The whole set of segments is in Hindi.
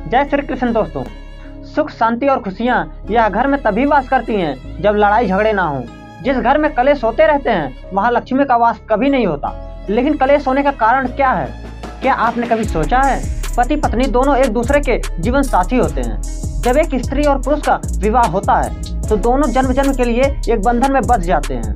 जय श्री कृष्ण दोस्तों। सुख शांति और खुशियाँ यह घर में तभी वास करती हैं जब लड़ाई झगड़े ना हो। जिस घर में कलेश होते रहते हैं वहाँ लक्ष्मी का वास कभी नहीं होता। लेकिन कलेश होने का कारण क्या है? क्या आपने कभी सोचा है? पति पत्नी दोनों एक दूसरे के जीवन साथी होते हैं। जब एक स्त्री और पुरुष का विवाह होता है तो दोनों जन्म जन्म के लिए एक बंधन में बंध जाते हैं।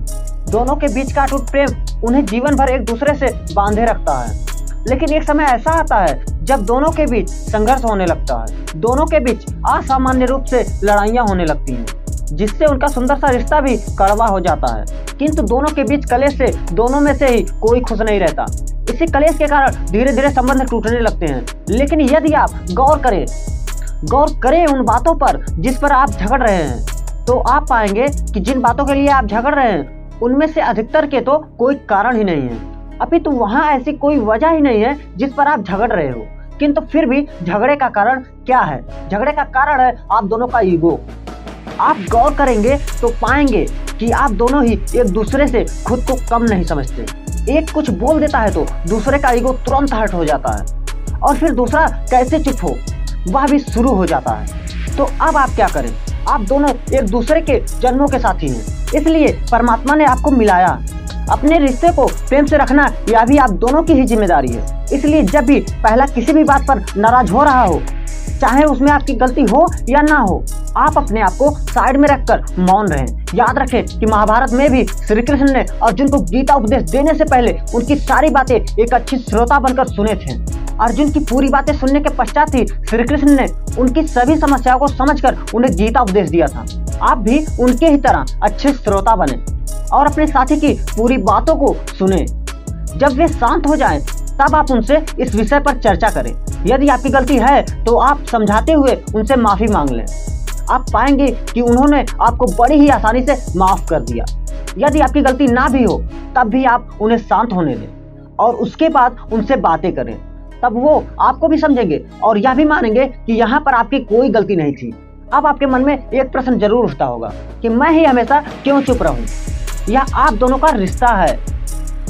दोनों के बीच का अटूट प्रेम उन्हें जीवन भर एक दूसरे से बांधे रखता है। लेकिन एक समय ऐसा आता है जब दोनों के बीच संघर्ष होने लगता है। दोनों के बीच असामान्य रूप से लड़ाइयाँ होने लगती हैं, जिससे उनका सुंदर सा रिश्ता भी कड़वा हो जाता है। किंतु दोनों के बीच कलेश से दोनों में से ही कोई खुश नहीं रहता। इसी कलेश के कारण धीरे धीरे संबंध टूटने लगते हैं। लेकिन यदि आप गौर करें उन बातों पर जिस पर आप झगड़ रहे हैं, तो आप पाएंगे कि जिन बातों के लिए आप झगड़ रहे हैं उनमें से अधिकतर के तो कोई कारण ही नहीं है। अभी तो वहाँ ऐसी कोई वजह ही नहीं है जिस पर आप झगड़ रहे हो। किंतु फिर भी झगड़े का कारण क्या है? झगड़े का कारण है आप दोनों का ईगो। आप गौर करेंगे तो पाएंगे कि आप दोनों ही एक दूसरे से खुद को कम नहीं समझते। एक कुछ बोल देता है तो दूसरे का ईगो तुरंत हर्ट हो जाता है और फिर दूसरा कैसे चुप हो वह भी शुरू हो जाता है। तो अब आप क्या करें? आप दोनों एक दूसरे के जन्मों के साथी हैं, इसलिए परमात्मा ने आपको मिलाया। अपने रिश्ते को प्रेम से रखना यह भी आप दोनों की ही जिम्मेदारी है। इसलिए जब भी पहला किसी भी बात पर नाराज हो रहा हो, चाहे उसमें आपकी गलती हो या ना हो, आप अपने आप को साइड में रखकर मौन रहें। याद रखें कि महाभारत में भी श्री कृष्ण ने अर्जुन को गीता उपदेश देने से पहले उनकी सारी बातें एक अच्छी श्रोता बनकर सुने थे। अर्जुन की पूरी बातें सुनने के पश्चात ही श्री कृष्ण ने उनकी सभी समस्याओं को समझकर उन्हें गीता उपदेश दिया था। आप भी उनके ही तरह अच्छे श्रोता बने और अपने साथी की पूरी बातों को सुने। जब वे शांत हो जाएं, तब आप उनसे इस विषय पर चर्चा करें। यदि आपकी गलती है तो आप समझाते हुए उनसे माफी मांग लें। आप पाएंगे कि उन्होंने आपको बड़ी ही आसानी से माफ कर दिया। यदि आपकी गलती ना भी हो तब भी आप उन्हें शांत होने दें और उसके बाद उनसे बातें करें। तब वो आपको भी समझेंगे और यह भी मानेंगे कि यहाँ पर आपकी कोई गलती नहीं थी। अब आपके मन में एक प्रश्न जरूर उठता होगा कि मैं ही हमेशा क्यों चुप रहूं? यह आप दोनों का रिश्ता है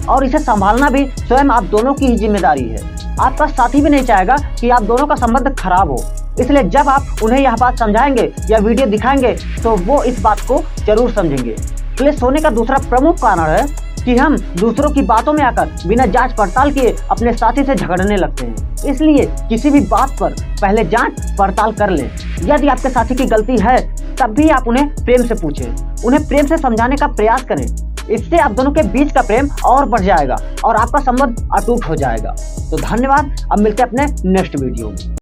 और इसे संभालना भी स्वयं आप दोनों की ही जिम्मेदारी है। आपका साथी भी नहीं चाहेगा कि आप दोनों का संबंध खराब हो। इसलिए जब आप उन्हें यह बात समझाएंगे या वीडियो दिखाएंगे तो वो इस बात को जरूर समझेंगे। क्लेश होने का दूसरा प्रमुख कारण है कि हम दूसरों की बातों में आकर बिना जांच पड़ताल किए अपने साथी से झगड़ने लगते हैं। इसलिए किसी भी बात पर पहले जांच पड़ताल कर लें। यदि आपके साथी की गलती है तब भी आप उन्हें प्रेम से पूछें, उन्हें प्रेम से समझाने का प्रयास करें। इससे आप दोनों के बीच का प्रेम और बढ़ जाएगा और आपका संबंध अटूट हो जाएगा। तो धन्यवाद। अब मिलते हैं अपने नेक्स्ट वीडियो में।